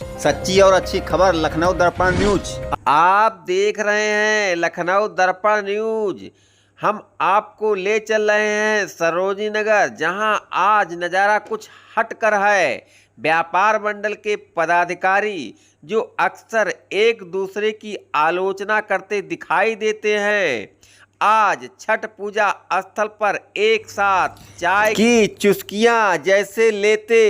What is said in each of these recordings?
सच्ची और अच्छी खबर लखनऊ दर्पण न्यूज। आप देख रहे हैं लखनऊ दर्पण न्यूज। हम आपको ले चल रहे हैं सरोजनी नगर, जहां आज नज़ारा कुछ हटकर है। व्यापार मंडल के पदाधिकारी जो अक्सर एक दूसरे की आलोचना करते दिखाई देते हैं, आज छठ पूजा स्थल पर एक साथ चाय की चुस्कियां जैसे लेते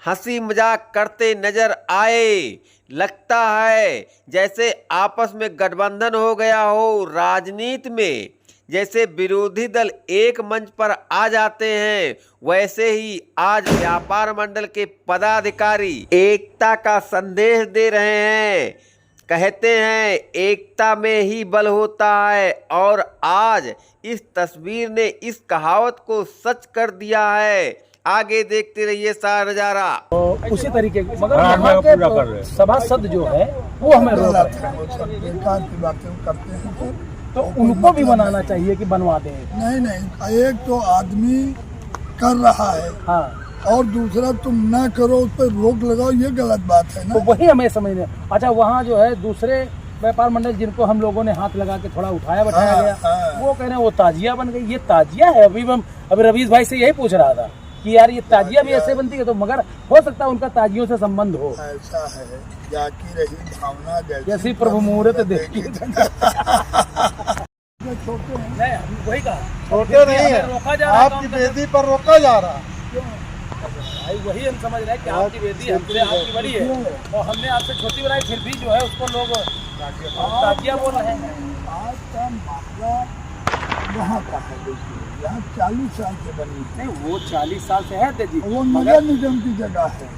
हंसी मजाक करते नजर आए। लगता है जैसे आपस में गठबंधन हो गया हो। राजनीति में जैसे विरोधी दल एक मंच पर आ जाते हैं, वैसे ही आज व्यापार मंडल के पदाधिकारी एकता का संदेश दे रहे हैं। कहते हैं एकता में ही बल होता है, और आज इस तस्वीर ने इस कहावत को सच कर दिया है। आगे देखते रहिए सारा नजारा। तो उसी तरीके की मगर वहाँ के सभासद जो है वो हमें रोक रहे हैं। बेकार की बातें करते हैं तो उनको भी बनाना चाहिए कि बनवा दें। नहीं, एक तो आदमी कर रहा है, हाँ, और दूसरा तुम ना करो, उस पर रोक लगाओ, ये गलत बात है ना। तो वही हमें समझने। अच्छा, वहाँ जो है दूसरे व्यापार मंडल जिनको हम लोगों ने हाथ लगा के थोड़ा उठाया बैठाया गया, वो कह रहे हैं वो ताजिया बन गई। ये ताजिया है? अभी रवीश भाई से यही पूछ रहा था कि यार ये ताजिया भी ऐसे बनती है, तो मगर हो सकता है उनका ताजियों से संबंध हो। ऐसा है, जाकी रही भावना जैसी प्रभु मुहूर्त देखी। छोटे हैं, नहीं, वही कहा छोटे नहीं है, रोका जा रहा है, आपकी बेटी पर रोका जा रहा। भाई वही हम समझ रहे हैं कि आपकी बेटी हमसे आपकी बड़ी है, और हमने आपसे छोटी बनाई, फिर भी जो है उसको लोग ताजिया बोल रहे हैं। आज का मामला वहाँ का है, देखिए यहाँ 40 साल से बनी है। नहीं, वो 40 साल से है तेजी, वो नगर निगम की जगह है।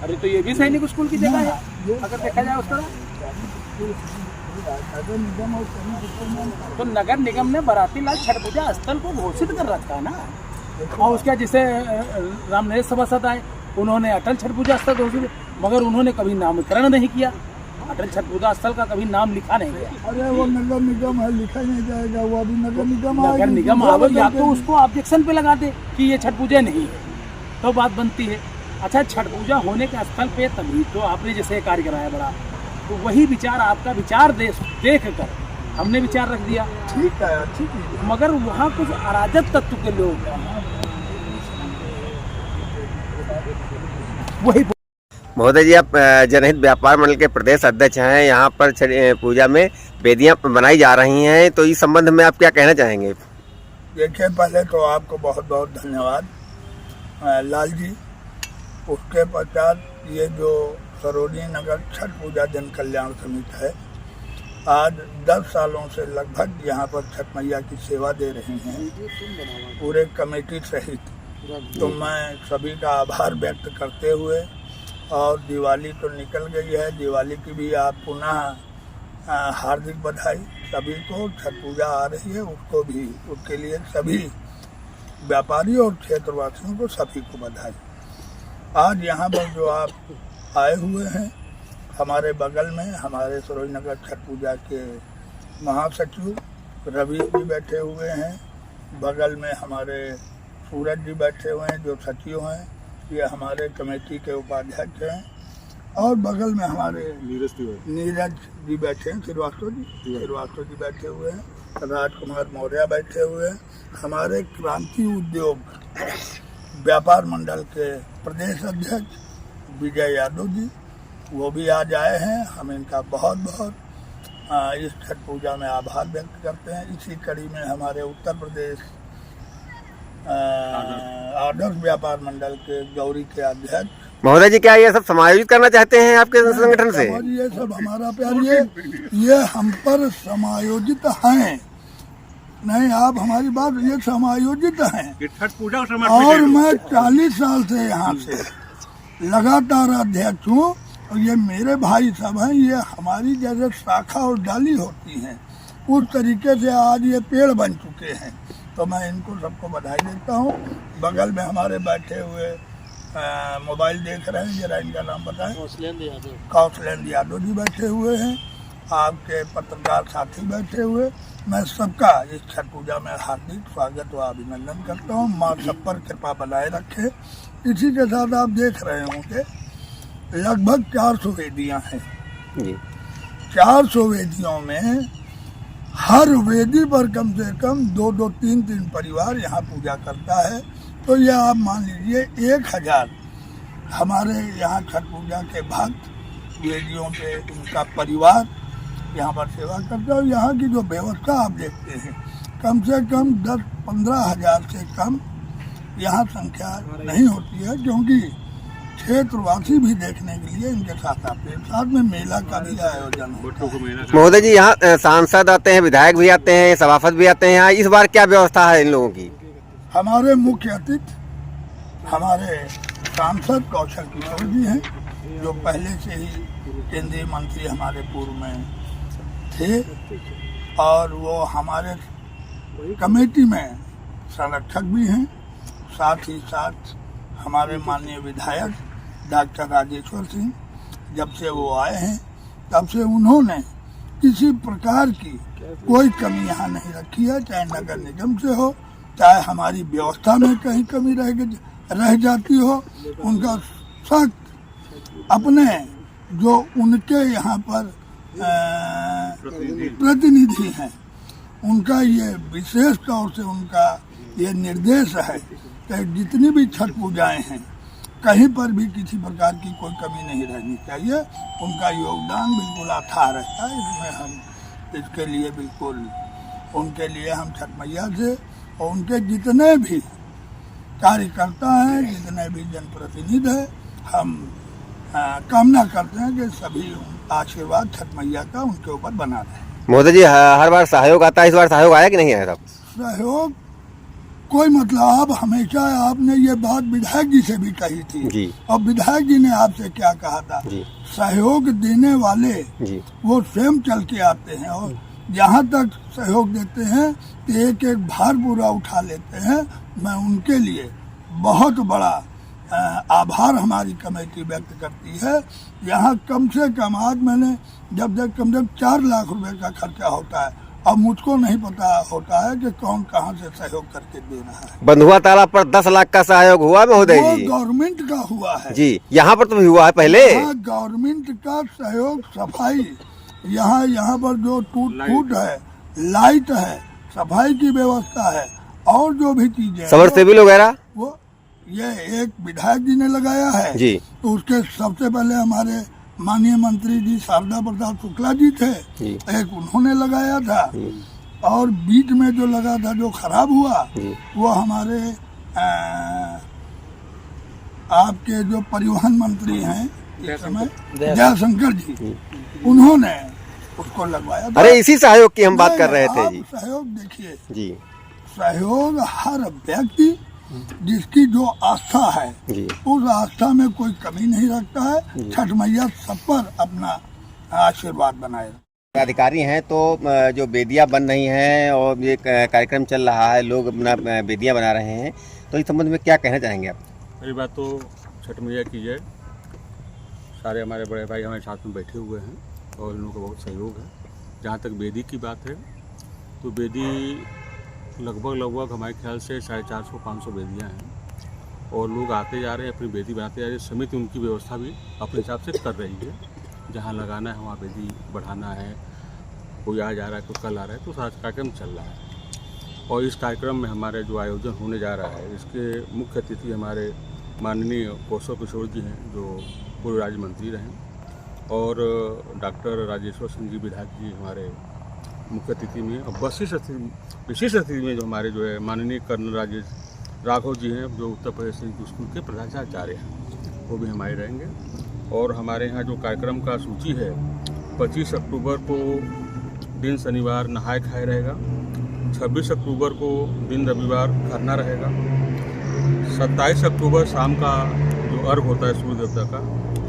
अरे तो ये भी सैनिक स्कूल की जगह है अगर देखा जाए उस तरह। नगर निगम और सैनिक स्कूल में तो नगर निगम ने बाराती लाल छठ पूजा स्थल को घोषित कर रखा है ना, और उसके जिसे रामनरेश सभासद आए उन्होंने अटल छठ पूजा स्थल घोषित, मगर उन्होंने कभी नामकरण नहीं किया। अटल छठ पूजा स्थल का कभी नाम लिखा नहीं गया। अरे वो नगर निगम है, लिखा नहीं जाएगा। वो अभी नगर निगम नगर निगम आवे, या तो उसको ऑब्जेक्शन पे लगा दे कि ये छठ पूजा नहीं है, तो बात बनती है। अच्छा, छठ पूजा होने के स्थल पे तभी तो आपने जैसे कार्य कराया बड़ा, तो वही विचार आपका विचार देख कर हमने विचार रख दिया। ठीक है, ठीक है, मगर वहाँ कुछ अराजक तत्व के लोग वही। महोदय जी, आप जनहित व्यापार मंडल के प्रदेश अध्यक्ष हैं। यहाँ पर छठ पूजा में वेदियाँ बनाई जा रही हैं, तो इस संबंध में आप क्या कहना चाहेंगे? देखिए, पहले तो आपको बहुत बहुत धन्यवाद लाल जी। उसके पश्चात ये जो सरोजनी नगर छठ पूजा जन कल्याण समिति है, आज 10 सालों से लगभग यहाँ पर छठ मैया की सेवा दे रही हैं, पूरे कमेटी सहित। तो मैं सभी का आभार व्यक्त करते हुए, और दिवाली तो निकल गई है, दिवाली की भी आप पुनः हार्दिक बधाई सभी को। छठ पूजा आ रही है, उसको भी, उसके लिए सभी व्यापारी और क्षेत्रवासियों को सभी को बधाई। आज यहाँ पर जो आप आए हुए हैं, हमारे बगल में हमारे सरोजनी नगर छठ पूजा के महासचिव रवीश जी बैठे हुए हैं, बगल में हमारे सूरज जी बैठे हुए हैं जो सचिव हैं, ये हमारे कमेटी के उपाध्यक्ष हैं, और बगल में हमारे नीरज जी बैठे हैं, श्रीवास्तव जी बैठे हुए हैं, राजकुमार मौर्य बैठे हुए हैं, हमारे क्रांति उद्योग व्यापार मंडल के प्रदेश अध्यक्ष विजय यादव जी, वो भी आज आए हैं। हम इनका बहुत बहुत इस छठ पूजा में आभार व्यक्त करते हैं। इसी कड़ी में हमारे उत्तर प्रदेश आदर्श व्यापार मंडल के गौरी के अध्यक्ष। महोदय जी, क्या ये सब समायोजित करना चाहते हैं आपके संगठन से? ये सब हमारा प्यार, ये हम पर समायोजित हैं। नहीं, आप हमारी बात, ये समायोजित हैं। छठ पूजा और मैं 40 साल से यहाँ से लगातार अध्यक्ष हूँ, और ये मेरे भाई सब हैं। ये हमारी जैसे शाखा और डाली होती हैं, उस तरीके से आज ये पेड़ बन चुके हैं। तो मैं इनको सबको बधाई देता हूँ। बगल में हमारे बैठे हुए मोबाइल देख रहे हैं, जरा इनका नाम बताएं। कौशलेंद्र यादव जी बैठे हुए हैं, आपके पत्रकार साथी बैठे हुए। मैं सबका इस छठ पूजा में हार्दिक स्वागत व अभिनंदन करता हूँ। माँ सब पर कृपा बनाए रखे। इसी के साथ आप देख रहे होंगे लगभग 400 वेदियां हैं। जी 400 वेदियों में हर वेदी पर कम से कम 2-2, 3-3 परिवार यहाँ पूजा करता है। तो यह आप मान लीजिए 1000 हमारे यहाँ छठ पूजा के भक्त वेदियों पे उनका परिवार यहाँ पर सेवा करता है। और यहाँ की जो व्यवस्था आप देखते हैं, कम से कम 10-15 हजार से कम यहाँ संख्या नहीं होती है, क्योंकि क्षेत्रवासी भी देखने के लिए इनके साथ आते हैं। साथ में मेला का भी आयोजन होता है। महोदय जी, यहाँ सांसद आते हैं, विधायक भी आते हैं, सभापति भी आते हैं। यहाँ इस बार क्या व्यवस्था है इन लोगों की? हमारे मुख्य अतिथि हमारे सांसद कौशल किशोर जी हैं, जो पहले से ही केंद्रीय मंत्री हमारे पूर्व में थे, और वो हमारे कमेटी में संरक्षक भी हैं। साथ ही साथ हमारे माननीय विधायक डॉक्टर राजेश्वर सिंह, जब से वो आए हैं तब से उन्होंने किसी प्रकार की कोई कमी यहाँ नहीं रखी है, चाहे नगर निगम से हो, चाहे हमारी व्यवस्था में कहीं कमी रह जाती हो। उनका सख्त अपने जो उनके यहाँ पर प्रतिनिधि हैं, उनका ये विशेष तौर से उनका ये निर्देश है कि जितनी भी छठ पूजाएं हैं, कहीं पर भी किसी प्रकार की कोई कमी नहीं रहनी चाहिए। उनका योगदान बिल्कुल अथाह रहता है। इसमें हम इसके लिए बिल्कुल उनके लिए हम छठ मैया से और उनके जितने भी कार्यकर्ता हैं, जितने भी जनप्रतिनिधि हैं, हम कामना करते हैं कि सभी आशीर्वाद छठ मैया का उनके ऊपर बना रहे। महोदय जी, हर बार सहयोग आता है, इस बार सहयोग आया कि नहीं आया? साहब सहयोग कोई मतलब, आप हमेशा आपने ये बात विधायक जी से भी कही थी जी। और विधायक जी ने आपसे क्या कहा था जी। सहयोग देने वाले जी। वो स्वयं चल के आते हैं और जहाँ तक सहयोग देते हैं तो एक एक भार पूरा उठा लेते हैं। मैं उनके लिए बहुत बड़ा आभार हमारी कमेटी व्यक्त करती है। यहाँ कम से कम आज मैंने जब तक कम से कम 4 लाख रुपए का खर्चा होता है। अब मुझको नहीं पता होता है कि कौन कहाँ से सहयोग करके दे रहा है। बंधुआ तालाब पर 10 लाख का सहयोग हुआ महोदय जी? गवर्नमेंट का हुआ है जी। यहाँ पर तो भी हुआ है पहले? गवर्नमेंट का सहयोग, सफाई, यहाँ पर जो टूट है, लाइट है, सफाई की व्यवस्था है, और जो भी चीजें समरसेबिल वगैरह वो ये एक विधायक जी ने लगाया है जी। तो उसके सबसे पहले हमारे माननीय मंत्री जी शारदा प्रसाद शुक्ला जी थे, एक उन्होंने लगाया था। और बीच में जो लगा था, जो खराब हुआ, वो हमारे आपके जो परिवहन मंत्री हैं इस समय, जयशंकर जी, उन्होंने उसको लगवाया था। अरे इसी सहयोग की हम बात कर रहे थे जी। सहयोग देखिए जी, सहयोग हर व्यक्ति जिसकी जो आस्था है जी। उस आस्था में कोई कमी नहीं रखता है। छठ मैया सब पर अपना आशीर्वाद बनाए। अधिकारी हैं तो जो बेदियां बन रही हैं और ये कार्यक्रम चल रहा है, लोग अपना बेदियां बना रहे हैं, तो इस संबंध में क्या कहना चाहेंगे आप? पहली बात तो छठ मैया की जय। सारे हमारे बड़े भाई हमारे साथ में बैठे हुए हैं और इन लोगों का बहुत सहयोग है। जहाँ तक बेदी की बात है तो बेदी लगभग हमारे ख्याल से 450-500 बेदियाँ हैं और लोग आते जा रहे हैं, अपनी बेदी बनाते जा रहे हैं। समिति उनकी व्यवस्था भी अपने हिसाब से कर रही है। जहाँ लगाना है वहाँ बेदी बढ़ाना है, कोई आज आ रहा है, कोई कल आ रहा है, तो सारा कार्यक्रम चल रहा है। और इस कार्यक्रम में हमारे जो आयोजन होने जा रहा है, इसके मुख्य अतिथि हमारे माननीय कौशल किशोर जी हैं, जो पूर्व राज्य मंत्री रहे, और डॉक्टर राजेश्वर सिंह जी विधायक जी हमारे मुख्य अतिथि में, और विशेष अतिथि में जो हमारे जो है माननीय कर्नल राजेश राघव जी हैं, जो उत्तर प्रदेश स्कूल के प्रधानाचार्य हैं, वो भी हमारे रहेंगे। और हमारे यहाँ जो कार्यक्रम का सूची है, 25 अक्टूबर को दिन शनिवार नहाय खाए रहेगा, 26 अक्टूबर को दिन रविवार खरना रहेगा, 27 अक्टूबर शाम का जो अर्घ होता है सूर्य देवता का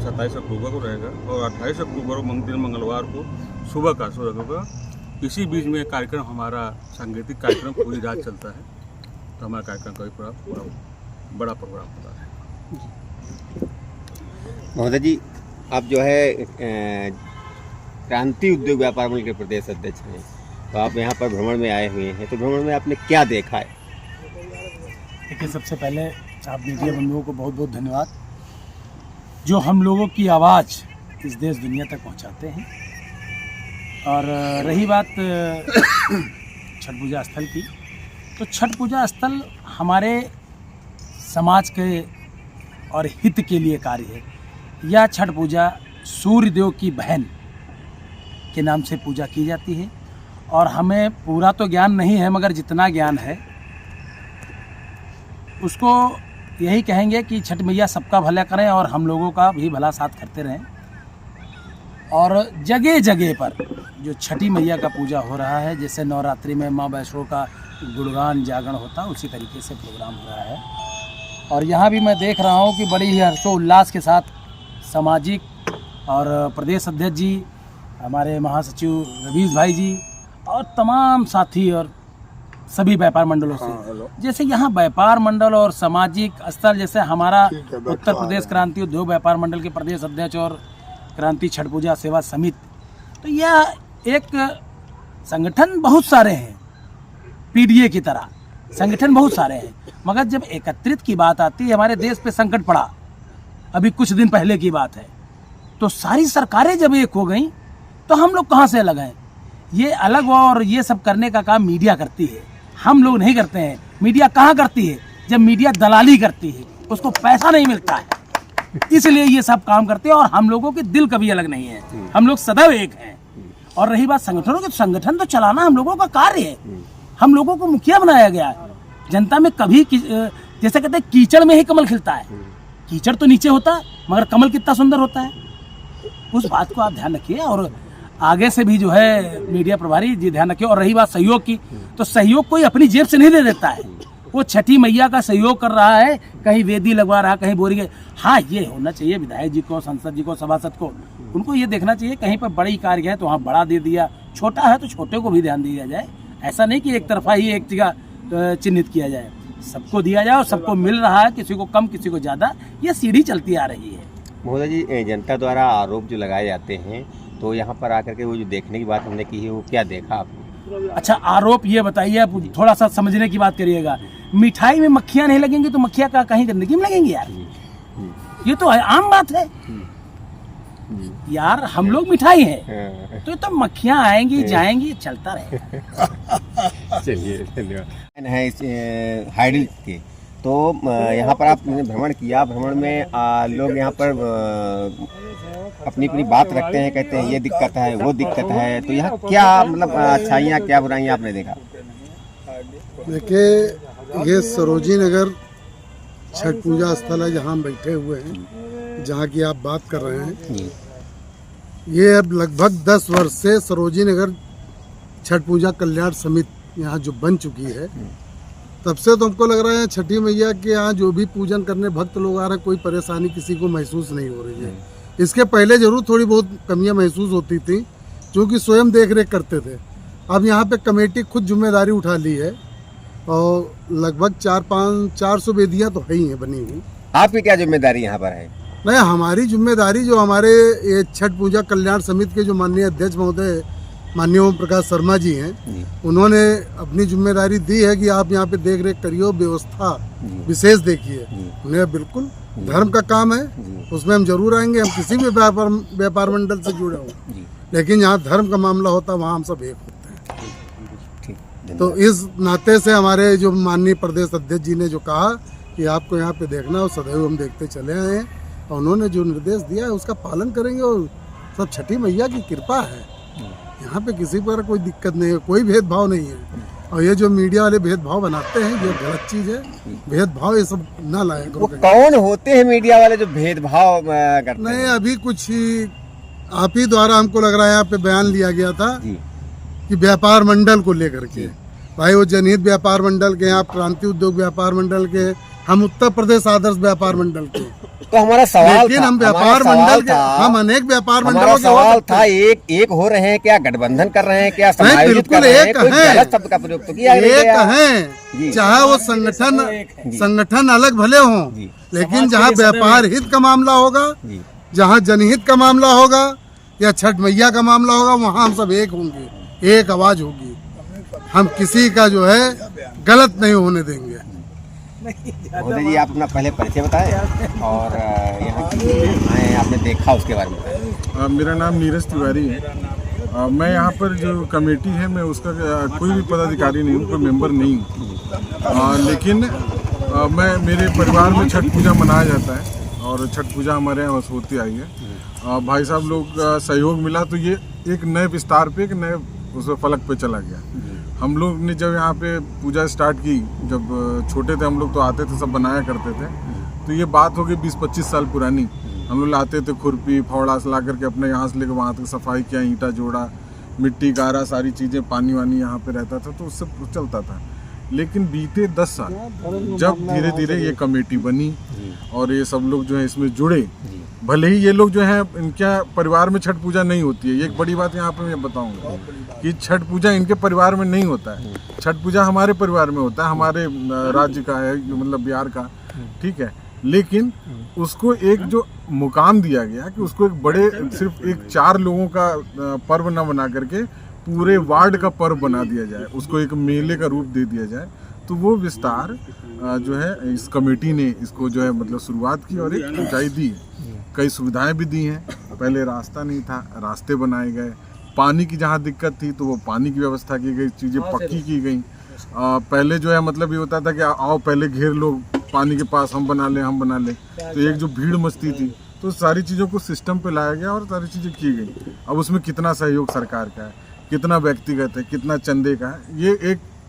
27 अक्टूबर को रहेगा, और 28 अक्टूबर को दिन मंगलवार को सुबह का सूर्य होगा। इसी बीच में कार्यक्रम हमारा सांगीतिक कार्यक्रम पूरी रात चलता है, तो हमारा कार्यक्रम का भी बड़ा प्रोग्राम होता है। महोदय जी, आप जो है क्रांति उद्योग व्यापार मंडल के प्रदेश अध्यक्ष हैं, तो आप यहाँ पर भ्रमण में आए हुए हैं, तो भ्रमण में आपने क्या देखा है? देखिए, सबसे पहले आप मीडिया बंधुओं को बहुत बहुत धन्यवाद जो हम लोगों की आवाज़ इस देश दुनिया तक पहुंचाते हैं। और रही बात छठ पूजा स्थल की, तो छठ पूजा स्थल हमारे समाज के और हित के लिए कार्य है। यह छठ पूजा सूर्य देव की बहन के नाम से पूजा की जाती है। और हमें पूरा तो ज्ञान नहीं है, मगर जितना ज्ञान है उसको यही कहेंगे कि छठ मैया सबका भला करें और हम लोगों का भी भला साथ करते रहें। और जगह जगह पर जो छठी मैया का पूजा हो रहा है, जैसे नवरात्रि में माँ वैष्णो का गुणगान जागरण होता है, उसी तरीके से प्रोग्राम हो रहा है। और यहाँ भी मैं देख रहा हूँ कि बड़ी ही हर्षोल्लास के साथ सामाजिक और प्रदेश अध्यक्ष जी, हमारे महासचिव रवीश भाई जी और तमाम साथी और सभी व्यापार मंडलों से, जैसे यहाँ व्यापार मंडल और सामाजिक स्तर, जैसे हमारा उत्तर प्रदेश क्रांति उद्योग व्यापार मंडल के प्रदेश अध्यक्ष और क्रांति छठ पूजा सेवा समिति, तो यह एक संगठन बहुत सारे हैं, पीडीए की तरह संगठन बहुत सारे हैं, मगर जब एकत्रित की बात आती है, हमारे देश पे संकट पड़ा, अभी कुछ दिन पहले की बात है, तो सारी सरकारें जब एक हो गई तो हम लोग कहाँ से अलग हैं? ये अलग और ये सब करने का काम मीडिया करती है, हम लोग नहीं करते हैं। मीडिया कहाँ करती है? जब मीडिया दलाली करती है, उसको पैसा नहीं मिलता है, इसलिए ये सब काम करते हैं। और हम लोगों के दिल कभी अलग नहीं है, हम लोग सदैव एक हैं। और रही बात संगठनों की, संगठन तो चलाना हम लोगों का कार्य है, हम लोगों को मुखिया बनाया गया है। जनता में कभी जैसे कहते हैं कीचड़ में ही कमल खिलता है, कीचड़ तो नीचे होता है मगर कमल कितना सुंदर होता है, उस बात को आप ध्यान रखिए। और आगे से भी जो है मीडिया प्रभारी जी ध्यान रखिए। और रही बात सहयोग की, तो सहयोग कोई अपनी जेब से नहीं दे देता है, वो छठी मैया का सहयोग कर रहा है, कहीं वेदी लगवा रहा है, कहीं बोरी। हाँ, ये होना चाहिए विधायक जी को, सांसद जी को, सभासद को, उनको ये देखना चाहिए कहीं पर बड़ी कार्य है तो वहाँ बड़ा दे दिया, छोटा है तो छोटे को भी ध्यान दिया जाए। ऐसा नहीं कि एक तरफा ही एक जगह चिन्हित किया जाए, सबको दिया जाए और सबको मिल रहा है, किसी को कम किसी को ज़्यादा, ये सीढ़ी चलती आ रही है। महोदय जी, जनता द्वारा आरोप जो लगाए जाते हैं, तो यहाँ पर आकर के वो जो देखने की बात हमने की है, वो क्या देखा आपने? अच्छा, आरोप ये बताइए, आप थोड़ा सा समझने की बात करिएगा। मिठाई में मक्खियाँ नहीं लगेंगी तो मक्खियाँ का कहीं गंदगी में लगेंगी यार, ये तो आम बात है यार। हम लोग मिठाई है तो मक्खियाँ आएंगी जाएंगी, चलता रहेगा। चलिए, धन्यवाद। है इस हाइडल के, तो यहाँ पर आपने भ्रमण किया, भ्रमण में लोग यहाँ पर अपनी अपनी बात रखते हैं, कहते हैं ये दिक्कत है वो दिक्कत है, तो यहाँ क्या मतलब अच्छाइयाँ क्या बुराइयाँ आपने देखा? देखिए, ये सरोजी नगर छठ पूजा स्थल है जहाँ हम बैठे हुए हैं, जहाँ की आप बात कर रहे हैं। ये अब लगभग 10 वर्ष से सरोजी नगर छठ पूजा कल्याण समिति यहाँ जो बन चुकी है, तब से तो हमको लग रहा है छठी मैया के यहाँ जो भी पूजन करने भक्त लोग आ रहे हैं, कोई परेशानी किसी को महसूस नहीं हो रही है। इसके पहले जरूर थोड़ी बहुत कमियां महसूस होती थी, जो कि स्वयं देख रेख करते थे। अब यहाँ पे कमेटी खुद जिम्मेदारी उठा ली है और लगभग 400 वेदियाँ तो है ही हैं बनी हुई। आपकी क्या जिम्मेदारी यहाँ पर है? नहीं, हमारी जिम्मेदारी जो हमारे ये छठ पूजा कल्याण समिति के जो माननीय अध्यक्ष महोदय माननीय ओम प्रकाश शर्मा जी हैं, उन्होंने अपनी जिम्मेदारी दी है कि आप यहाँ पे देख रेख करिए, व्यवस्था विशेष देखिए। उन्हें बिल्कुल धर्म का काम है, उसमें हम जरूर आएंगे, हम किसी भी व्यापार मंडल से जुड़े हों, लेकिन यहाँ धर्म का मामला होता है वहाँ हम सब एक होते हैं। तो इस नाते से हमारे जो माननीय प्रदेश अध्यक्ष जी ने जो कहा कि आपको यहाँ पे देखना है, सदैव हम देखते चले आए हैं, और उन्होंने जो निर्देश दिया है उसका पालन करेंगे। और सब छठी मैया की कृपा है, यहाँ पे किसी पर कोई दिक्कत नहीं है, कोई भेदभाव नहीं है। और ये जो मीडिया वाले भेदभाव बनाते हैं, ये गलत चीज है, भेदभाव ये सब ना लाया करो। कौन होते हैं मीडिया वाले जो भेदभाव करते हैं? नहीं, अभी कुछ आप ही द्वारा हमको लग रहा है यहाँ पे बयान लिया गया था कि व्यापार मंडल को लेकर के, भाई वो जनहित व्यापार मंडल के, आप क्रांति उद्योग व्यापार मंडल के, हम उत्तर प्रदेश आदर्श व्यापार मंडल के। तो हमारा सवाल लेकिन हम व्यापार मंडल के, हम अनेक व्यापार मंडलों के सवाल था, एक हो रहे हैं क्या, गठबंधन कर रहे हैं क्या, समायोजित कर रहे हैं? कोई गलत शब्द का प्रयोग तो किया एक हैं, चाहे वो संगठन अलग भले हों, लेकिन जहाँ व्यापार हित का मामला होगा, जहाँ जनहित का मामला होगा या छठ मैया का मामला होगा, वहाँ हम सब एक होंगे, एक आवाज होगी। हम किसी का जो है गलत नहीं होने देंगे। महोदय जी, आप अपना पहले परिचय बताएं और यहाँ की आए आपने देखा उसके बारे में। मेरा नाम नीरज तिवारी है। मैं यहाँ पर जो कमेटी है मैं उसका कोई भी पदाधिकारी नहीं हूँ, कोई मेंबर नहीं हूँ। लेकिन मैं मेरे परिवार में छठ पूजा मनाया जाता है और छठ पूजा हमारे यहाँ होती आई है। भाई साहब लोग का सहयोग मिला तो ये एक नए विस्तार पे, एक नए उस फलक पे चला गया। हम लोग ने जब यहाँ पे पूजा स्टार्ट की, जब छोटे थे हम लोग तो आते थे, सब बनाया करते थे। तो ये बात हो गई 20-25 साल पुरानी। हम लोग लाते थे खुरपी फावड़ा से ला करके अपने यहाँ से लेकर वहाँ तक सफाई किया, ईंटा जोड़ा, मिट्टी गारा, सारी चीज़ें, पानी वानी यहाँ पे रहता था तो उससे चलता था। लेकिन बीते 10 साल जब धीरे धीरे ये कमेटी बनी और ये सब लोग जो है इसमें जुड़े, भले ही ये लोग जो है इनके परिवार में छठ पूजा नहीं होती है, ये एक बड़ी बात यहाँ पे मैं बताऊंगा कि छठ पूजा इनके परिवार में नहीं होता है। छठ पूजा हमारे परिवार में होता है, हमारे राज्य का है, मतलब बिहार का, ठीक है। लेकिन उसको एक जो मुकाम दिया गया कि उसको एक बड़े, सिर्फ एक 4 लोगों का पर्व न बना करके पूरे वार्ड का पर्व बना दिया जाए, उसको एक मेले का रूप दे दिया जाए, तो वो विस्तार जो है इस कमेटी ने इसको जो है मतलब शुरुआत की और एक ऊंचाई दी है। कई सुविधाएं भी दी हैं। पहले रास्ता नहीं था, रास्ते बनाए गए। पानी की जहाँ दिक्कत थी तो वो पानी की व्यवस्था की गई, चीज़ें पक्की की गई। पहले जो है मतलब ये होता था कि आओ पहले घेर लो पानी के पास, हम बना लें, तो एक जो भीड़ मचती थी, तो सारी चीज़ों को सिस्टम पे लाया गया और सारी चीज़ें की गई। अब उसमें कितना सहयोग सरकार का है, कितना व्यक्तिगत है, कितना चंदे का है,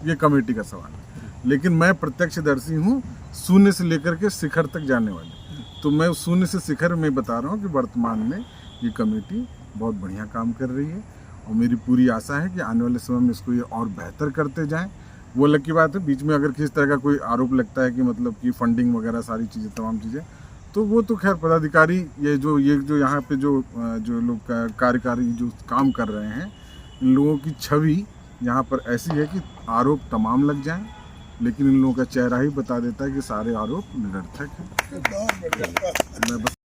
ये कमेटी का सवाल है। लेकिन मैं प्रत्यक्षदर्शी हूँ, शून्य से लेकर के शिखर तक जाने वाले। तो मैं उस शून्य से शिखर में बता रहा हूँ कि वर्तमान में ये कमेटी बहुत बढ़िया काम कर रही है और मेरी पूरी आशा है कि आने वाले समय में इसको ये और बेहतर करते जाएं। वो अलग की बात है, बीच में अगर किसी तरह का कोई आरोप लगता है कि मतलब कि फंडिंग वगैरह सारी चीज़ें, तमाम चीज़ें, तो वो तो खैर पदाधिकारी ये जो यहाँ पे जो लोग कार्यकारी जो काम कर रहे हैं, इन लोगों की छवि यहाँ पर ऐसी है कि आरोप तमाम लग जाएं, लेकिन इन लोगों का चेहरा ही बता देता है कि सारे आरोप निरर्थक हैं। मैं बस